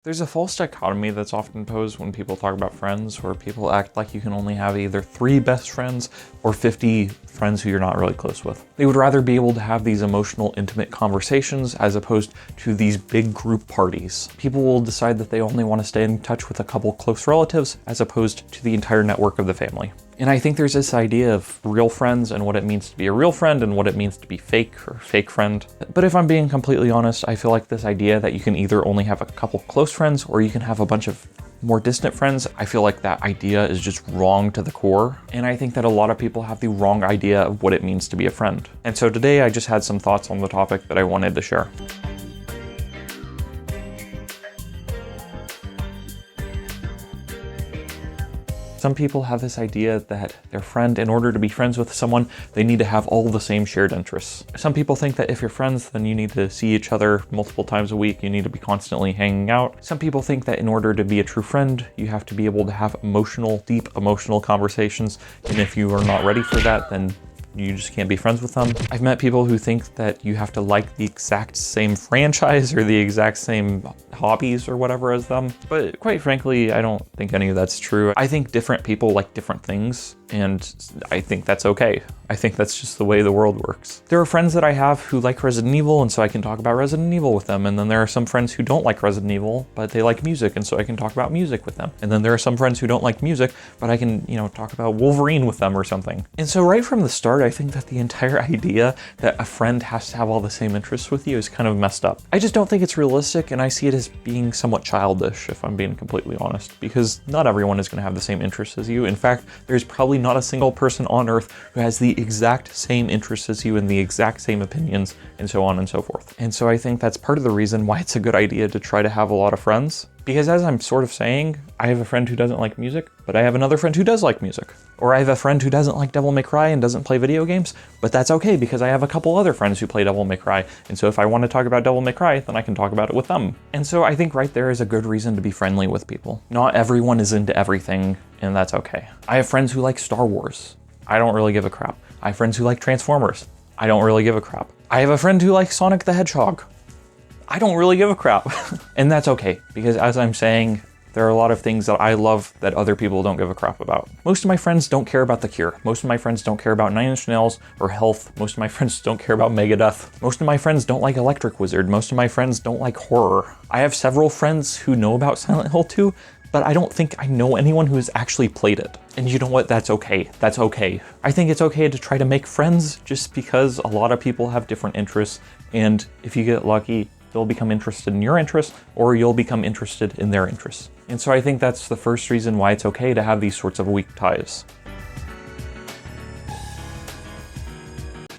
There's a false dichotomy that's often posed when people talk about friends, where people act like you can only have either 3 best friends or 50 friends who you're not really close with. They would rather be able to have these emotional, intimate conversations as opposed to these big group parties. People will decide that they only want to stay in touch with a couple close relatives as opposed to the entire network of the family. And I think there's this idea of real friends and what it means to be a real friend and what it means to be fake or fake friend. But if I'm being completely honest, I feel like this idea that you can either only have a couple close friends or you can have a bunch of more distant friends, I feel like that idea is just wrong to the core. And I think that a lot of people have the wrong idea of what it means to be a friend. And so today I just had some thoughts on the topic that I wanted to share. Some people have this idea that their friend, in order to be friends with someone, they need to have all the same shared interests. Some people think that if you're friends, then you need to see each other multiple times a week, you need to be constantly hanging out. Some people think that in order to be a true friend, you have to be able to have deep emotional conversations, and if you are not ready for that, then you just can't be friends with them. I've met people who think that you have to like the exact same franchise or the exact same hobbies or whatever as them. But quite frankly, I don't think any of that's true. I think different people like different things, and I think that's okay. I think that's just the way the world works. There are friends that I have who like Resident Evil, and so I can talk about Resident Evil with them. And then there are some friends who don't like Resident Evil, but they like music, and so I can talk about music with them. And then there are some friends who don't like music, but I can, talk about Wolverine with them or something. And so right from the start, I think that the entire idea that a friend has to have all the same interests with you is kind of messed up. I just don't think it's realistic, and I see it as being somewhat childish, if I'm being completely honest, because not everyone is going to have the same interests as you. In fact, there's probably not a single person on earth who has the exact same interests as you and the exact same opinions, and so on and so forth. And so I think that's part of the reason why it's a good idea to try to have a lot of friends. Because as I'm sort of saying, I have a friend who doesn't like music, but I have another friend who does like music. Or I have a friend who doesn't like Devil May Cry and doesn't play video games, but that's okay because I have a couple other friends who play Devil May Cry. And so if I want to talk about Devil May Cry, then I can talk about it with them. And so I think right there is a good reason to be friendly with people. Not everyone is into everything, and that's okay. I have friends who like Star Wars. I don't really give a crap. I have friends who like Transformers. I don't really give a crap. I have a friend who likes Sonic the Hedgehog. I don't really give a crap. And that's okay, because as I'm saying, there are a lot of things that I love that other people don't give a crap about. Most of my friends don't care about The Cure. Most of my friends don't care about 9 Inch Nails or health. Most of my friends don't care about Megadeth. Most of my friends don't like Electric Wizard. Most of my friends don't like horror. I have several friends who know about Silent Hill 2, but I don't think I know anyone who has actually played it. And you know what? That's okay. That's okay. I think it's okay to try to make friends just because a lot of people have different interests, and if you get lucky, they'll become interested in your interests, or you'll become interested in their interests. And so I think that's the first reason why it's okay to have these sorts of weak ties.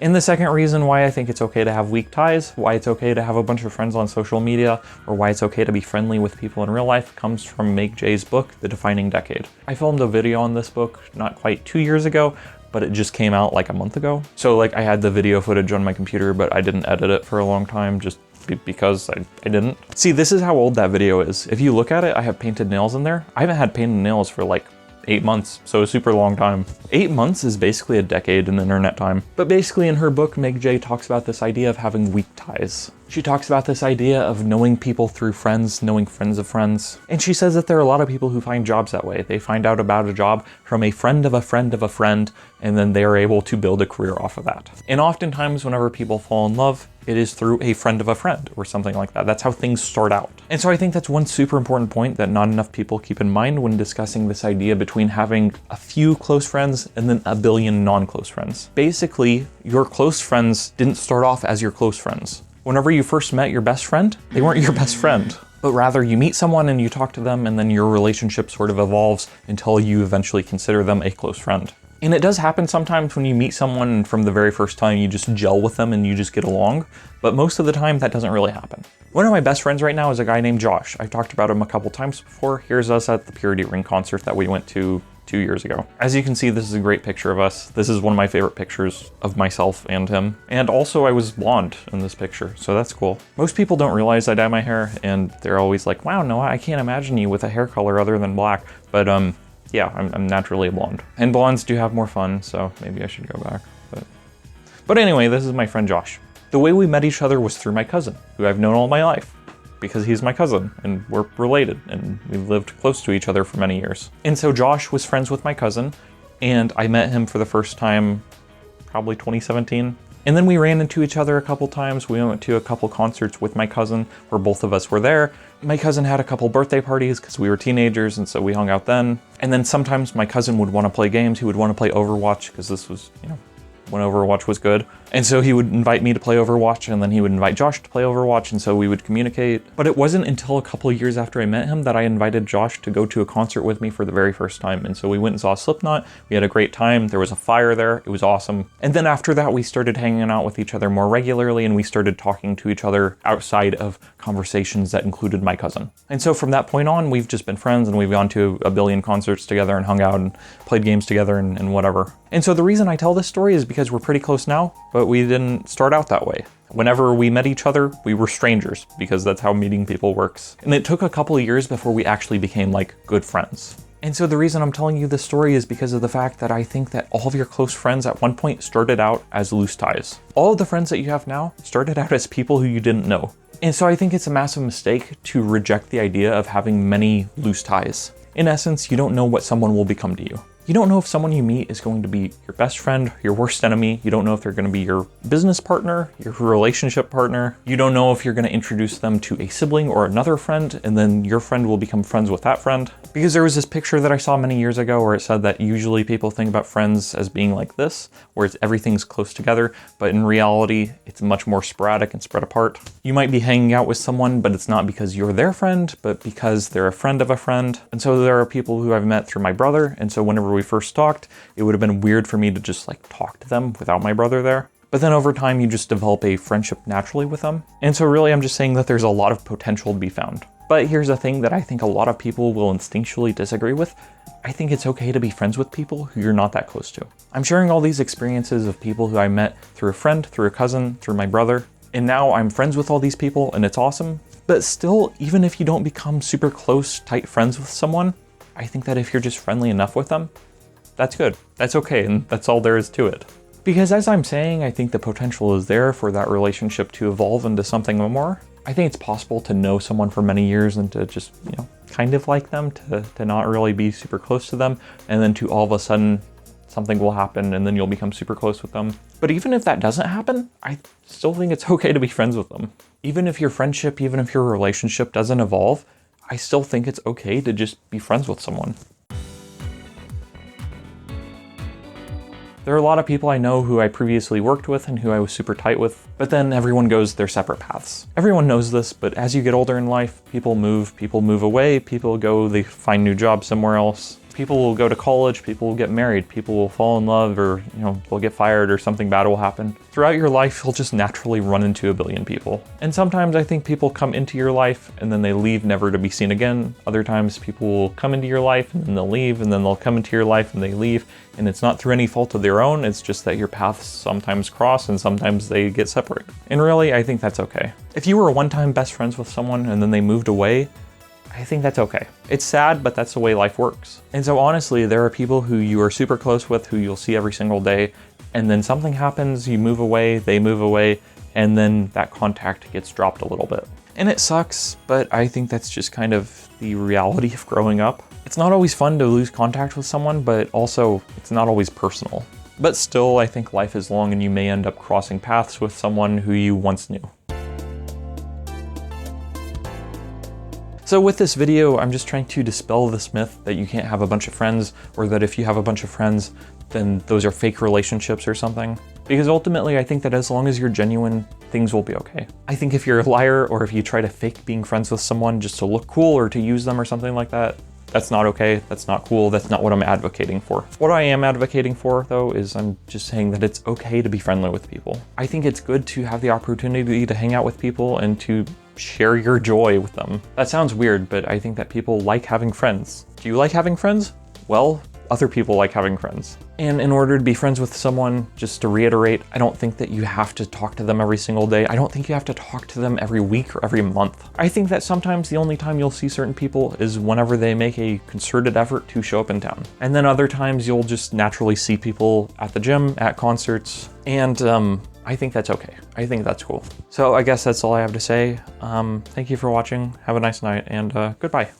And the second reason why I think it's okay to have weak ties, why it's okay to have a bunch of friends on social media, or why it's okay to be friendly with people in real life comes from Meg J's book, The Defining Decade. I filmed a video on this book not quite 2 years ago, but it just came out like a month ago. So I had the video footage on my computer, but I didn't edit it for a long time just because I didn't. See, this is how old that video is. If you look at it, I have painted nails in there. I haven't had painted nails for like 8 months, so a super long time. 8 months is basically a decade in internet time. But basically in her book, Meg J talks about this idea of having weak ties. She talks about this idea of knowing people through friends, knowing friends of friends. And she says that there are a lot of people who find jobs that way. They find out about a job from a friend of a friend of a friend, and then they are able to build a career off of that. And oftentimes whenever people fall in love, it is through a friend of a friend or something like that. That's how things start out. And so I think that's one super important point that not enough people keep in mind when discussing this idea between having a few close friends and then a billion non-close friends. Basically, your close friends didn't start off as your close friends. Whenever you first met your best friend, they weren't your best friend. But rather you meet someone and you talk to them, and then your relationship sort of evolves until you eventually consider them a close friend. And it does happen sometimes when you meet someone and from the very first time you just gel with them and you just get along, but most of the time that doesn't really happen. One of my best friends right now is a guy named Josh. I've talked about him a couple times before. Here's us at the Purity Ring concert that we went to 2 years ago. As you can see, this is a great picture of us. This is one of my favorite pictures of myself and him. And also I was blonde in this picture, so that's cool. Most people don't realize I dye my hair, and they're always like, wow, no, I can't imagine you with a hair color other than black. But yeah, I'm naturally a blonde. And blondes do have more fun, so maybe I should go back. But anyway, this is my friend Josh. The way we met each other was through my cousin, who I've known all my life. because he's my cousin and we're related and we lived close to each other for many years. And so Josh was friends with my cousin, and I met him for the first time probably 2017. And then we ran into each other a couple times. We went to a couple concerts with my cousin where both of us were there. My cousin had a couple birthday parties because we were teenagers, and so we hung out then. And then sometimes my cousin would want to play games. He would want to play Overwatch because this was, when Overwatch was good. And so he would invite me to play Overwatch, and then he would invite Josh to play Overwatch, and so we would communicate. But it wasn't until a couple of years after I met him that I invited Josh to go to a concert with me for the very first time. And so we went and saw Slipknot. We had a great time. There was a fire there. It was awesome. And then after that, we started hanging out with each other more regularly, and we started talking to each other outside of conversations that included my cousin. And so from that point on, we've just been friends, and we've gone to a billion concerts together and hung out and played games together and whatever. And so the reason I tell this story is because we're pretty close now, but we didn't start out that way. Whenever we met each other, we were strangers because that's how meeting people works. And it took a couple of years before we actually became like good friends. And so the reason I'm telling you this story is because of the fact that I think that all of your close friends at one point started out as loose ties. All of the friends that you have now started out as people who you didn't know. And so I think it's a massive mistake to reject the idea of having many loose ties. In essence, you don't know what someone will become to you. You don't know if someone you meet is going to be your best friend, your worst enemy. You don't know if they're going to be your business partner, your relationship partner. You don't know if you're going to introduce them to a sibling or another friend, and then your friend will become friends with that friend. Because there was this picture that I saw many years ago where it said that usually people think about friends as being like this, where everything's close together, but in reality, it's much more sporadic and spread apart. You might be hanging out with someone, but it's not because you're their friend, but because they're a friend of a friend. And so there are people who I've met through my brother, and so whenever we first talked, it would have been weird for me to just like talk to them without my brother there. But then over time, you just develop a friendship naturally with them. And so really, I'm just saying that there's a lot of potential to be found. But here's the thing that I think a lot of people will instinctually disagree with. I think it's okay to be friends with people who you're not that close to. I'm sharing all these experiences of people who I met through a friend, through a cousin, through my brother. And now I'm friends with all these people and it's awesome. But still, even if you don't become super close, tight friends with someone, I think that if you're just friendly enough with them, that's good. That's okay, and that's all there is to it. Because as I'm saying, I think the potential is there for that relationship to evolve into something more. I think it's possible to know someone for many years and to just, kind of like them, to not really be super close to them, and then to all of a sudden something will happen and then you'll become super close with them. But even if that doesn't happen, I still think it's okay to be friends with them. Even if your friendship, even if your relationship doesn't evolve, I still think it's okay to just be friends with someone. There are a lot of people I know who I previously worked with and who I was super tight with, but then everyone goes their separate paths. Everyone knows this, but as you get older in life, people move away, people go, they find new jobs somewhere else. People will go to college, people will get married, people will fall in love, or they'll get fired or something bad will happen. Throughout your life, you'll just naturally run into a billion people. And sometimes I think people come into your life and then they leave never to be seen again. Other times people will come into your life and then they'll leave, and then they'll come into your life and they leave. And it's not through any fault of their own, it's just that your paths sometimes cross and sometimes they get separate. And really, I think that's okay. If you were one-time best friends with someone and then they moved away, I think that's okay. It's sad, but that's the way life works. And so honestly, there are people who you are super close with, who you'll see every single day, and then something happens, you move away, they move away, and then that contact gets dropped a little bit. And it sucks, but I think that's just kind of the reality of growing up. It's not always fun to lose contact with someone, but also it's not always personal. But still, I think life is long and you may end up crossing paths with someone who you once knew. So with this video, I'm just trying to dispel this myth that you can't have a bunch of friends, or that if you have a bunch of friends, then those are fake relationships or something. Because ultimately, I think that as long as you're genuine, things will be okay. I think if you're a liar, or if you try to fake being friends with someone just to look cool or to use them or something like that, that's not okay, that's not cool, that's not what I'm advocating for. What I am advocating for, though, is I'm just saying that it's okay to be friendly with people. I think it's good to have the opportunity to hang out with people and to share your joy with them. That sounds weird, but I think that people like having friends. Do you like having friends? Well, other people like having friends. And in order to be friends with someone, just to reiterate, I don't think that you have to talk to them every single day. I don't think you have to talk to them every week or every month. I think that sometimes the only time you'll see certain people is whenever they make a concerted effort to show up in town. And then other times you'll just naturally see people at the gym, at concerts, and I think that's okay. I think that's cool. So I guess that's all I have to say. Thank you for watching. Have a nice night, and goodbye.